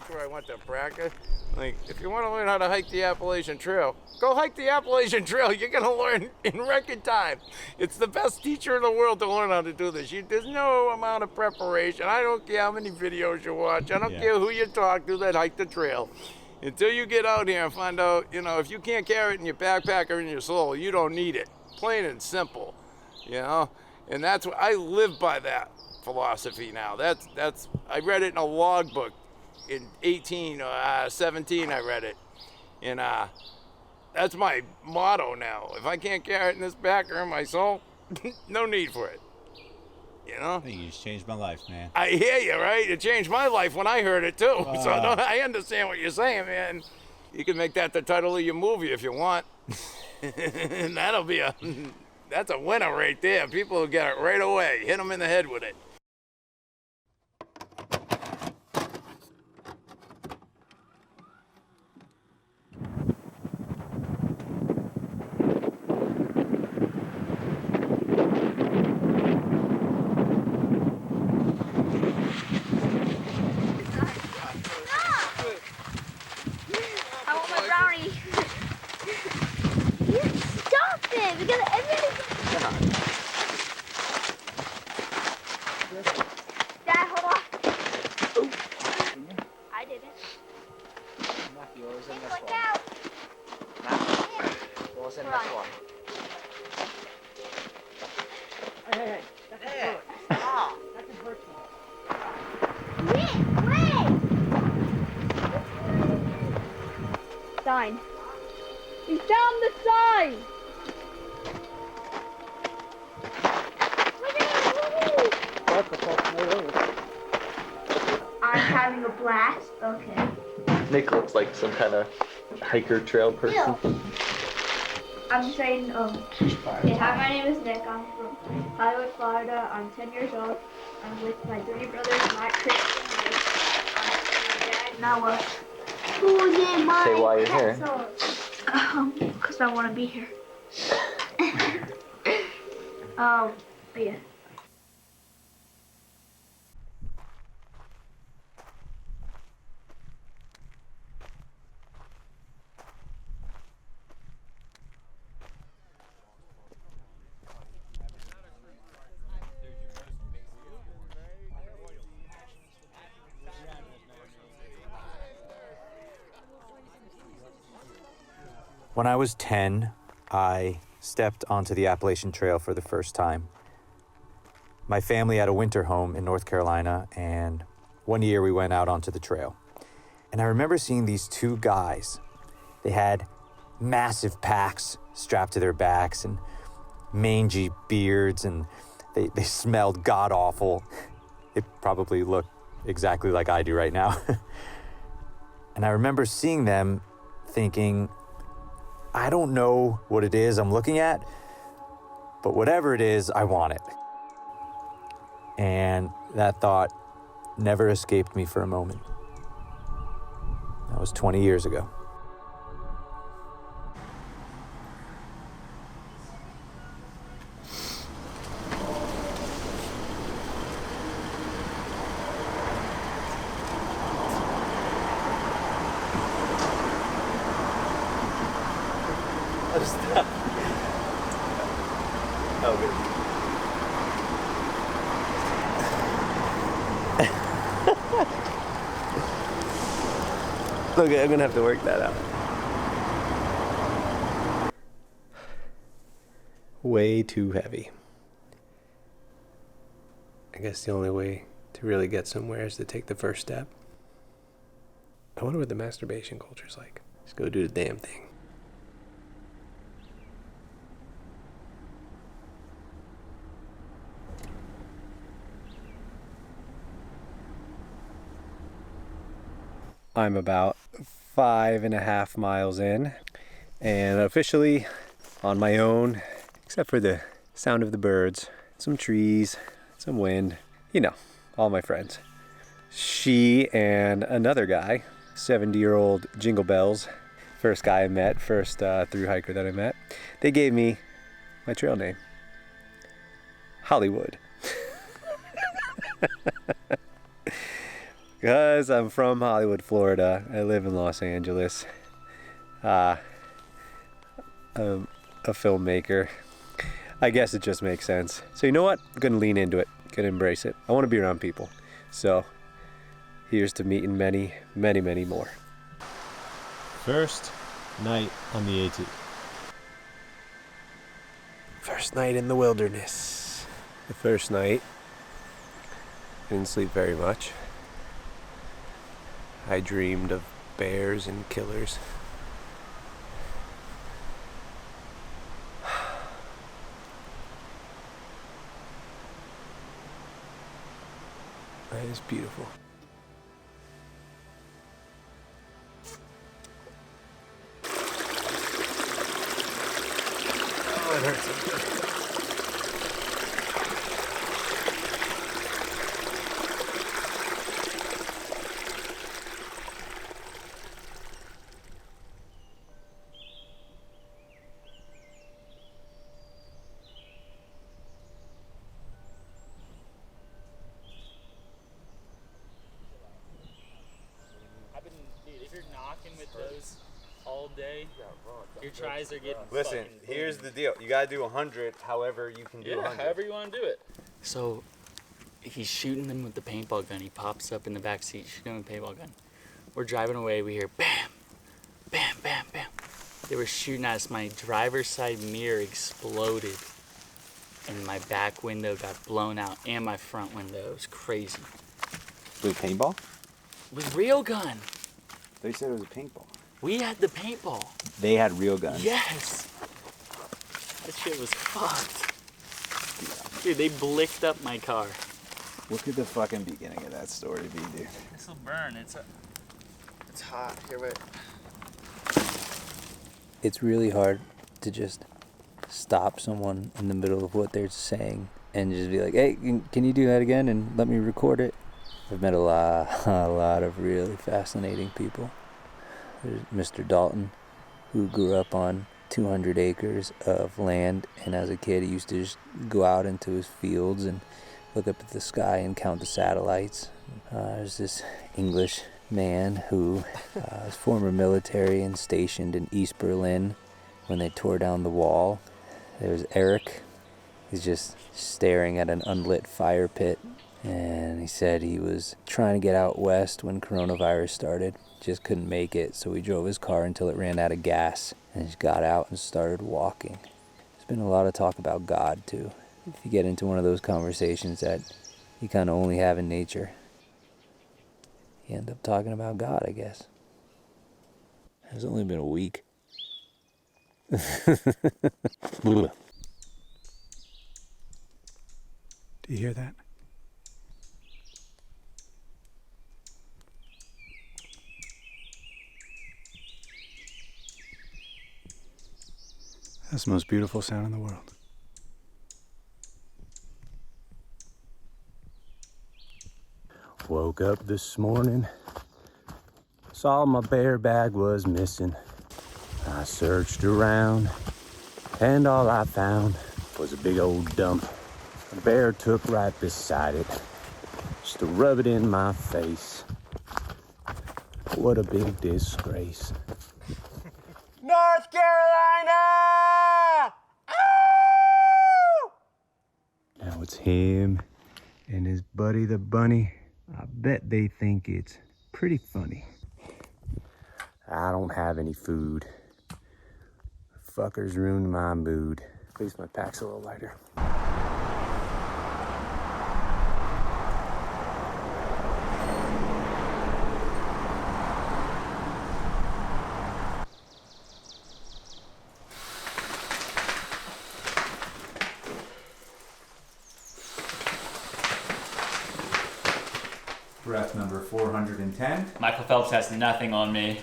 where I went to practice. Like, if you want to learn how to hike the Appalachian Trail, go hike the Appalachian Trail. You're going to learn in record time. It's the best teacher in the world to learn how to do this. There's no amount of preparation. I don't care how many videos you watch. I don't care who you talk to that hike the trail. Until you get out here and find out, you know, if you can't carry it in your backpack or in your soul, you don't need it. Plain and simple, you know? And that's what I live by, that philosophy now. That's I read it in a logbook in 17 I read it. And that's my motto now. If I can't carry it in this back or in my soul, no need for it. You know? You just changed my life, man. I hear you, right? It changed my life when I heard it too. So I understand what you're saying, man. You can make that the title of your movie if you want. And that's a winner right there. People will get it right away. Hit them in the head with it. Sign. He's down the sign! I'm having a blast. Okay. Nick looks like some kind of hiker trail person. I'm just saying, okay, hi, my name is Nick. I'm from Hollywood, Florida. I'm 10 years old. I'm with my three brothers, Matt, Chris, and my dad, Noah. Say why you're here. Because I want to be here. But yeah. When I was 10, I stepped onto the Appalachian Trail for the first time. My family had a winter home in North Carolina, and one year we went out onto the trail. And I remember seeing these two guys. They had massive packs strapped to their backs and mangy beards, and they smelled god-awful. They probably looked exactly like I do right now. And I remember seeing them thinking, I don't know what it is I'm looking at, but whatever it is, I want it. And that thought never escaped me for a moment. That was 20 years ago. Look, I'm gonna have to work that out. Way too heavy. I guess the only way to really get somewhere is to take the first step. I wonder what the masturbation culture's like. Just go do the damn thing. I'm about 5.5 miles in and officially on my own, except for the sound of the birds, some trees, some wind, you know, all my friends. She and another guy, 70-year-old Jingle Bells, first guy I met, first thru-hiker that I met, they gave me my trail name, Hollywood. Because I'm from Hollywood, Florida. I live in Los Angeles. I'm a filmmaker. I guess it just makes sense. So you know what? I'm gonna lean into it. Gonna embrace it. I want to be around people. So here's to meeting many, many, many more. First night on the AT. First night in the wilderness. The first night, didn't sleep very much. I dreamed of bears and killers. That is beautiful. Oh, it hurts so good. If you're knocking with those all day, your tries are getting Listen, fucking here's the boomed. deal. You gotta do 100 however you can do 100. However you want to do it. So he's shooting them with the paintball gun. He pops up in the back seat, shooting them with the paintball gun. We're driving away. We hear bam, bam, bam, bam. They were shooting at us. My driver's side mirror exploded, and my back window got blown out, and my front window. It was crazy. With paintball? With real gun. They said it was a paintball. We had the paintball. They had real guns. Yes. That shit was fucked. Dude, they blicked up my car. What could the fucking beginning of that story be, dude? This will burn. It's hot. Here, wait. It's really hard to just stop someone in the middle of what they're saying and just be like, hey, can you do that again and let me record it? I've met a lot of really fascinating people. There's Mr. Dalton, who grew up on 200 acres of land, and as a kid he used to just go out into his fields and look up at the sky and count the satellites. There's this English man who was former military and stationed in East Berlin when they tore down the wall. There's Eric. He's just staring at an unlit fire pit. And he said he was trying to get out west when coronavirus started. Just couldn't make it, so he drove his car until it ran out of gas and just got out and started walking. There's been a lot of talk about God, too. If you get into one of those conversations that you kind of only have in nature, you end up talking about God, I guess. It's only been a week. Do you hear that? That's the most beautiful sound in the world. Woke up this morning, saw my bear bag was missing. I searched around, and all I found was a big old dump. A bear took right beside it, just to rub it in my face. What a big disgrace. North Carolina! Now it's him and his buddy the bunny. I bet they think it's pretty funny. I don't have any food. Fuckers ruined my mood. At least my pack's a little lighter. Breath number 410. Michael Phelps has nothing on me.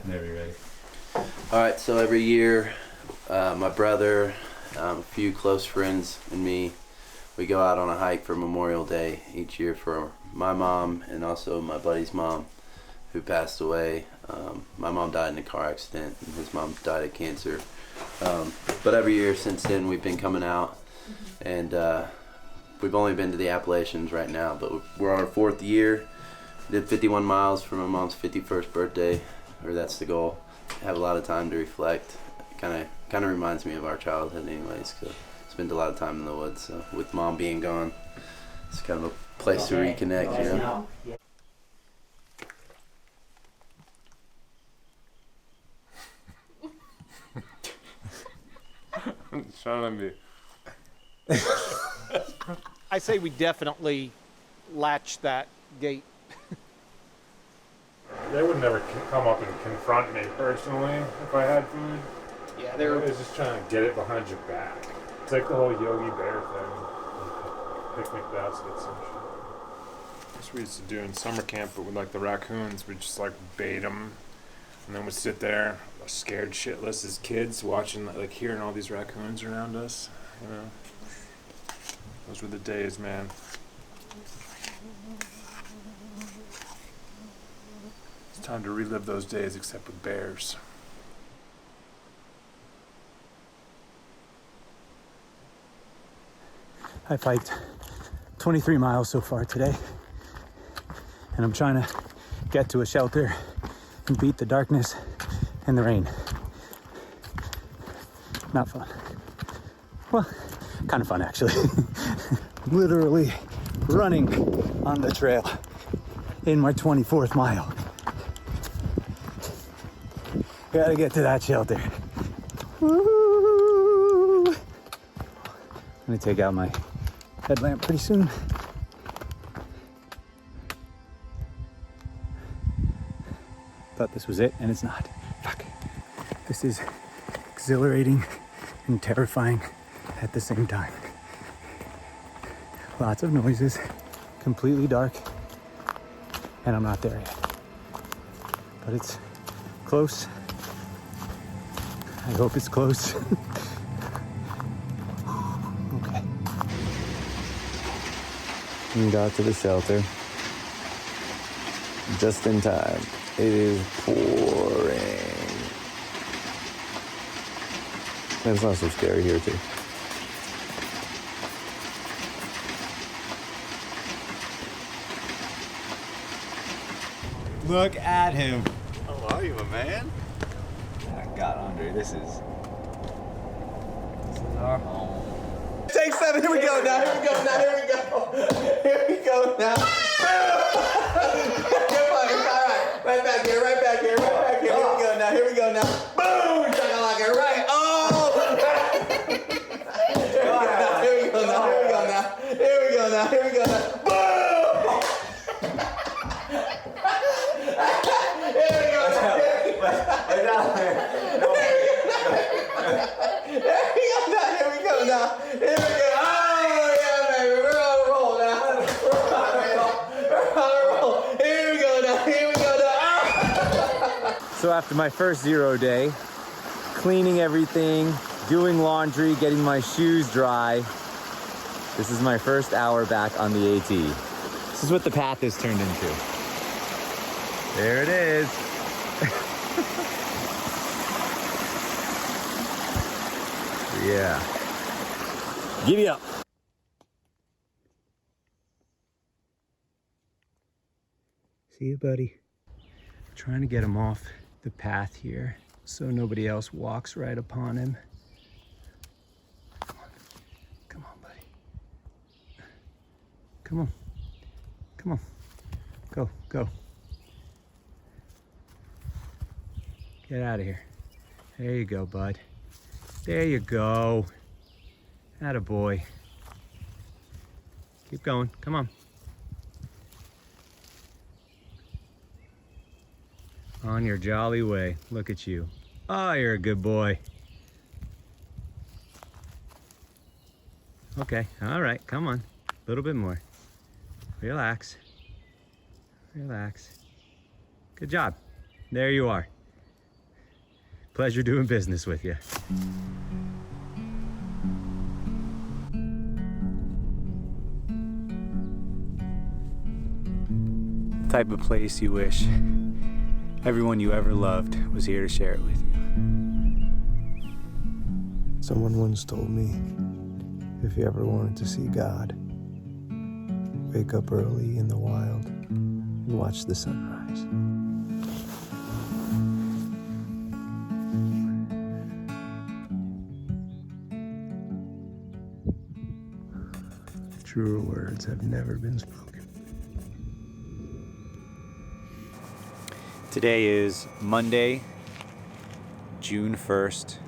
Whenever you're ready. All right, so every year, my brother, a few close friends, and me, we go out on a hike for Memorial Day each year for my mom and also my buddy's mom who passed away. My mom died in a car accident and his mom died of cancer. But every year since then we've been coming out, and we've only been to the Appalachians right now, but we're on our 4th year. Did 51 miles for my mom's 51st birthday, or that's the goal. Have a lot of time to reflect. Kind of reminds me of our childhood anyways, because spent a lot of time in the woods. So with mom being gone, it's kind of a place to reconnect, you know. Trying to be. I say we definitely latch that gate. They would never come up and confront me personally if I had food. Yeah, They was just trying to get it behind your back. It's like the whole Yogi Bear thing. Picnic baskets and shit. That's what we used to do in summer camp, but with like the raccoons, we'd just like bait them, and then we'd sit there scared shitless as kids watching, like hearing all these raccoons around us, you know. Those were the days, man. It's time to relive those days, except with bears. I've hiked 23 miles so far today, and I'm trying to get to a shelter and beat the darkness and the rain. Not fun. Well, kind of fun actually. Literally running on the trail in my 24th mile. Gotta get to that shelter. Woo! I'm gonna take out my headlamp pretty soon. Thought this was it, and it's not. Fuck. This is exhilarating and terrifying at the same time. Lots of noises, completely dark, and I'm not there yet. But it's close. I hope it's close. Okay. We got to the shelter just in time. It is pouring. It's not so scary here too. Look at him. How are you, my man? I got Andre. This is our home. Take 7. Here we go now. Here we go now. Here we go. Here we go now. Right back here, right back here, right back here. Here we go now, here we go now. Boom! Shakalaka, right. Oh! Here we go now, here we go now. Here we go now, here we go now. Boom! Here we go now. Here we go now, here we go now. Here we go. Oh, yeah, baby. We're on a roll now. We're on a roll. Here we go now, here we go now. So after my first 0 day, cleaning everything, doing laundry, getting my shoes dry, this is my first hour back on the AT. This is what the path has turned into. There it is. Yeah. Giddy up. See you, buddy. Trying to get him off the path here so nobody else walks right upon him. Come on. Come on, buddy. Come on. Come on. Go, go. Get out of here. There you go, bud. There you go. Atta boy. Keep going. Come on. On your jolly way. Look at you. Oh, you're a good boy. Okay. All right. Come on. A little bit more. Relax. Relax. Good job. There you are. Pleasure doing business with you. type of place you wish everyone you ever loved was here to share it with you. Someone once told me, if you ever wanted to see God, wake up early in the wild and watch the sunrise. Truer words have never been spoken. Today is Monday, June 1st,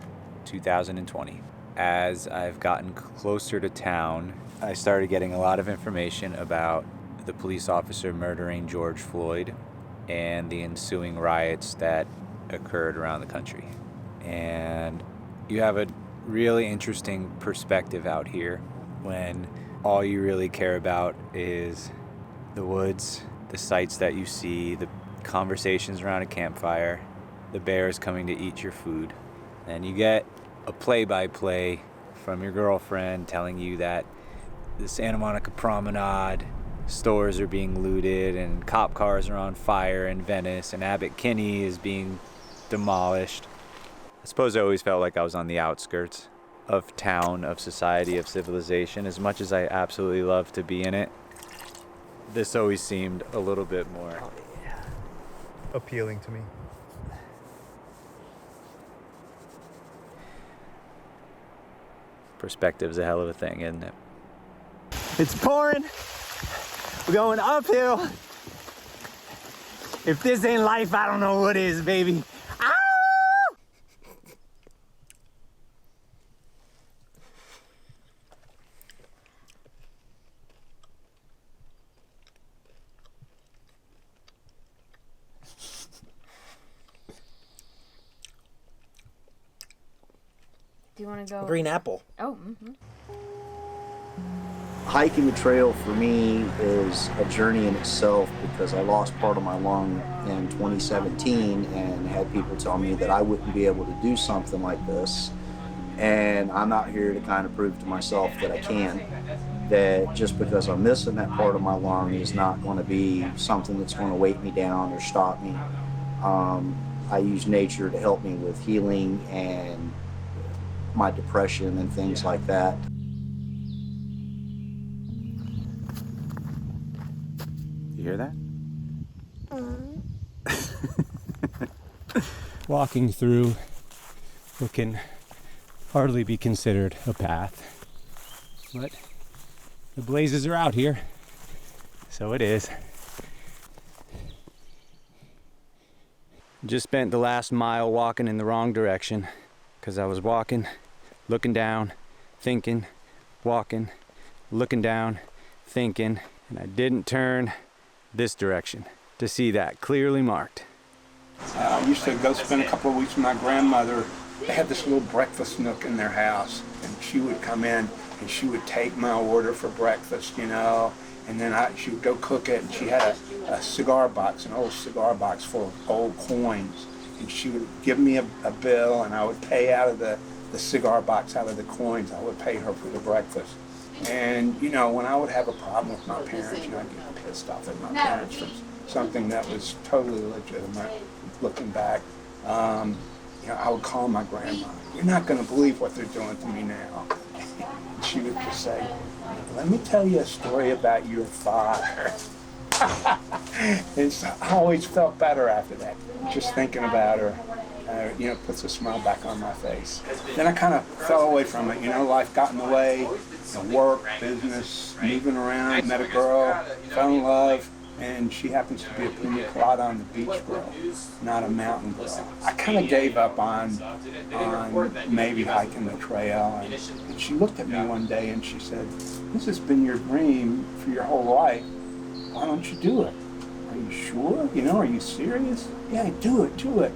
2020. As I've gotten closer to town, I started getting a lot of information about the police officer murdering George Floyd and the ensuing riots that occurred around the country. And you have a really interesting perspective out here when all you really care about is the woods, the sights that you see, the conversations around a campfire, the bears coming to eat your food. And you get a play-by-play from your girlfriend telling you that the Santa Monica Promenade stores are being looted and cop cars are on fire in Venice and Abbot Kinney is being demolished. I suppose I always felt like I was on the outskirts of town, of society, of civilization. As much as I absolutely love to be in it, this always seemed a little bit more appealing to me. Perspective's a hell of a thing, isn't it? It's pouring. We're going uphill. If this ain't life, I don't know what is, baby. Ah! Do you want to go? Green apple. Oh, mm-hmm. Hiking the trail for me is a journey in itself because I lost part of my lung in 2017 and had people tell me that I wouldn't be able to do something like this. And I'm out here to kind of prove to myself that I can. That just because I'm missing that part of my lung is not going to be something that's going to weight me down or stop me. I use nature to help me with healing and my depression and things like that. You hear that? Walking through what can hardly be considered a path, but the blazes are out here, so it is. Just spent the last mile walking in the wrong direction because I was walking, looking down, thinking, walking, looking down, thinking, and I didn't turn this direction to see that clearly marked. I used to go spend a couple of weeks with my grandmother. They had this little breakfast nook in their house, and she would come in and she would take my order for breakfast, you know, and then she would go cook it, and she had a cigar box, an old cigar box full of old coins, and she would give me a bill, and I would pay out of the cigar box, out of the coins. I would pay her for the breakfast. And, you know, when I would have a problem with my parents, you know, I'd get pissed off at my parents for something that was totally legitimate, looking back. You know, I would call my grandma. You're not going to believe what they're doing to me now. She would just say, let me tell you a story about your father. And so I always felt better after that. Just thinking about her, you know, puts a smile back on my face. Then I kind of fell away from it. You know, life got in the way. You know, work, business, moving around. Met a girl, fell in love, and she happens to be a pina colada on the beach girl, not a mountain girl. I kind of gave up on maybe hiking the trail, and she looked at me one day and she said, this has been your dream for your whole life. Why don't you do it? Are you sure? You know, are you serious? Yeah, do it.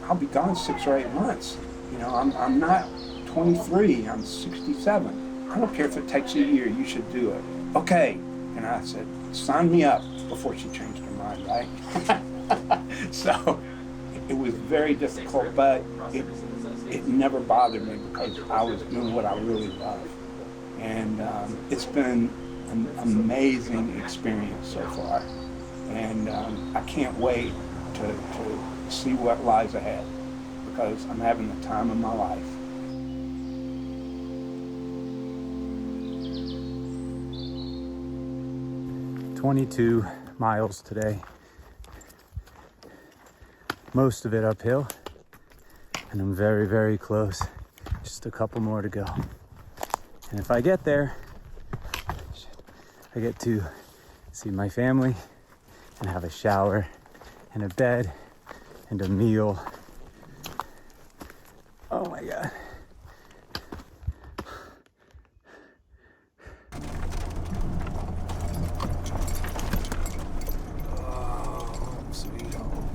I'll be gone 6 or 8 months. You know, I'm not 23, I'm 67. I don't care if it takes a year, you should do it. Okay, and I said, sign me up, before she changed her mind, right? So it was very difficult, but it never bothered me because I was doing what I really love. And it's been an amazing experience so far. And I can't wait to see what lies ahead, because I'm having the time of my life. "22 miles today. Most of it uphill. And I'm very, very close. Just a couple more to go. And if I get there, I get to see my family and have a shower and a bed and a meal. Oh my God. Oh, sweet home.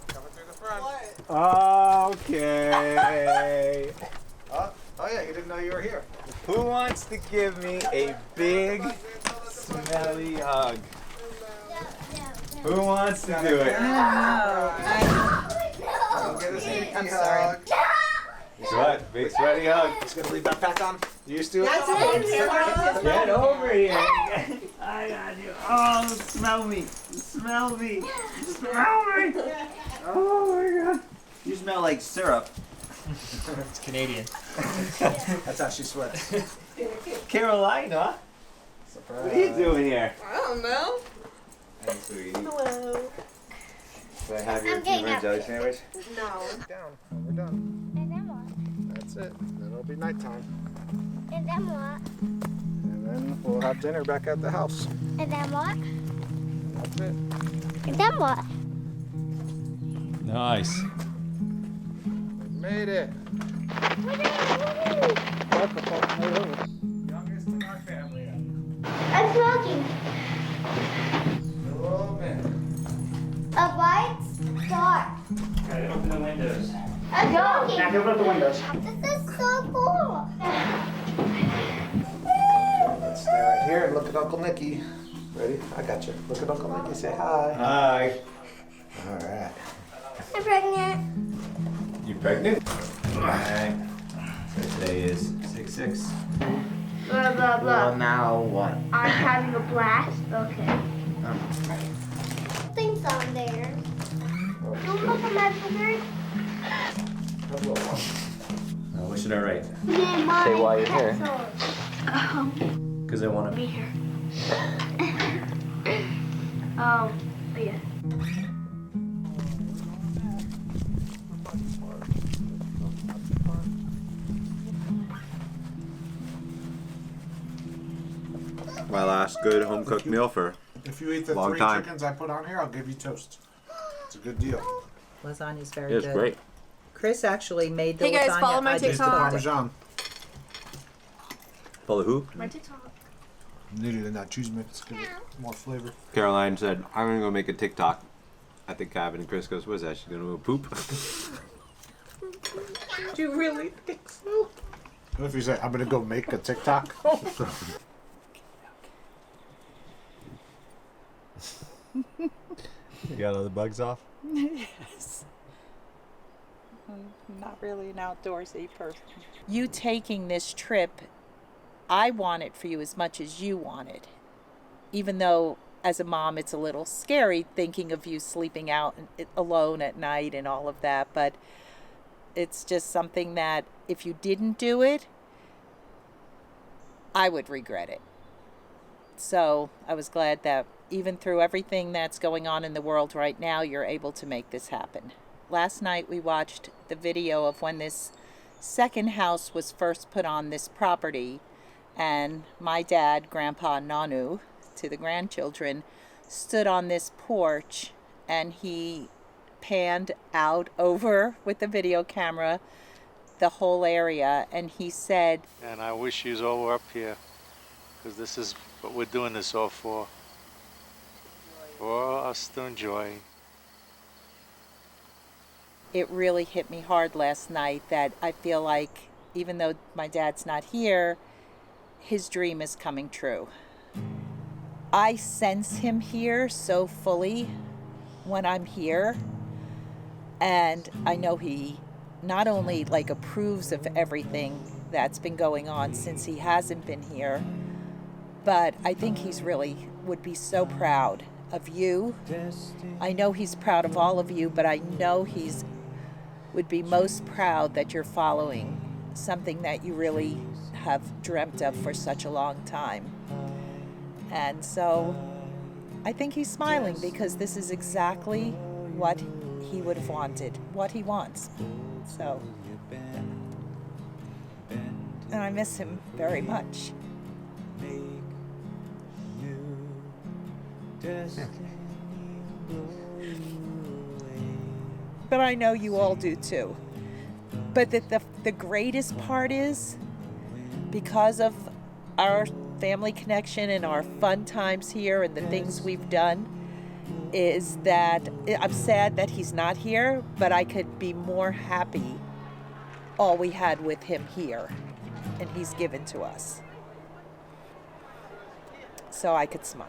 Coming through the front. Okay. Oh yeah, you didn't know you were here. Who wants to give me a big, smelly hug? Who wants to do it? I'm sorry. What? Big sweaty hug. Just gonna leave that pack on. You used to it? That's it. Get over here. I got you. Oh, smell me. Smell me. Smell me. Oh my God. You smell like syrup. It's Canadian. That's how she sweats. Carolina. Surprise. What are you doing here? I don't know. Hey, sweetie. Hello. Do I have your I'm getting peanut up. jelly sandwich? No. Down. We're done. And then what? That's it. Then it'll be nighttime. And then what? And then we'll have dinner back at the house. And then what? That's it. And then what? Nice. We made it. Youngest in our family. I'm smoking. Oh man. A white star. Okay, open the windows. I'm smoking. Now open up the windows. This is so cool. Let's stay right here and look at Uncle Nicky. Ready? I got you. Look at Uncle Nicky. Say hi. Hi. All right. I'm pregnant. You pregnant? Alright. So today is 6/6. Blah, blah, blah. Now what? I'm having a blast. Okay. Things on there. Don't look at my fingers. What should I write? Say why you're here. Because I want to Be here. Yeah. My last good home cooked meal for If you eat the long 3 time. chickens I put on here, I'll give you toast. It's a good deal. Lasagna's very It's good. great. Chris actually made the Hey guys, lasagna. follow my I just It's the TikTok. cooked it. Parmesan. Follow who? My TikTok. Needed in that cheese mix. Give it more flavor. Caroline said, I'm going to go make a TikTok at the cabin. And Chris goes, what is that? She's going to go poop? Do you really think so? What if you say, I'm going to go make a TikTok? You got all the bugs off? Yes. I'm not really an outdoorsy person. You taking this trip, I want it for you as much as you want it. Even though, as a mom, it's a little scary thinking of you sleeping out alone at night and all of that. But it's just something that if you didn't do it, I would regret it. So I was glad that even through everything that's going on in the world right now, you're able to make this happen. Last night we watched the video of when this second house was first put on this property, and my dad, Grandpa Nanu, to the grandchildren, stood on this porch and he panned out over with the video camera the whole area, and he said, And I wish you all were up here, because this is what we're doing this all for us to enjoy. it really hit me hard last night that I feel like even though my dad's not here, his dream is coming true. I sense him here so fully when I'm here, and I know he not only approves of everything that's been going on since he hasn't been here, But I think he's really would be so proud of you. I know he's proud of all of you, but I know he's would be most proud that you're following something that you really have dreamt of for such a long time. And so I think he's smiling because this is exactly what he would have wanted, what he wants. So, and I miss him very much. But I know you all do too. But the greatest part is, because of our family connection and our fun times here and the things we've done, is that I'm sad that he's not here, but I could be more happy all we had with him here and he's given to us. So I could smile.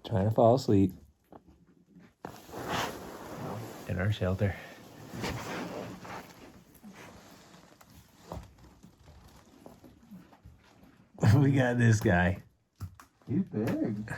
Trying to fall asleep in our shelter. We got this guy. He's big.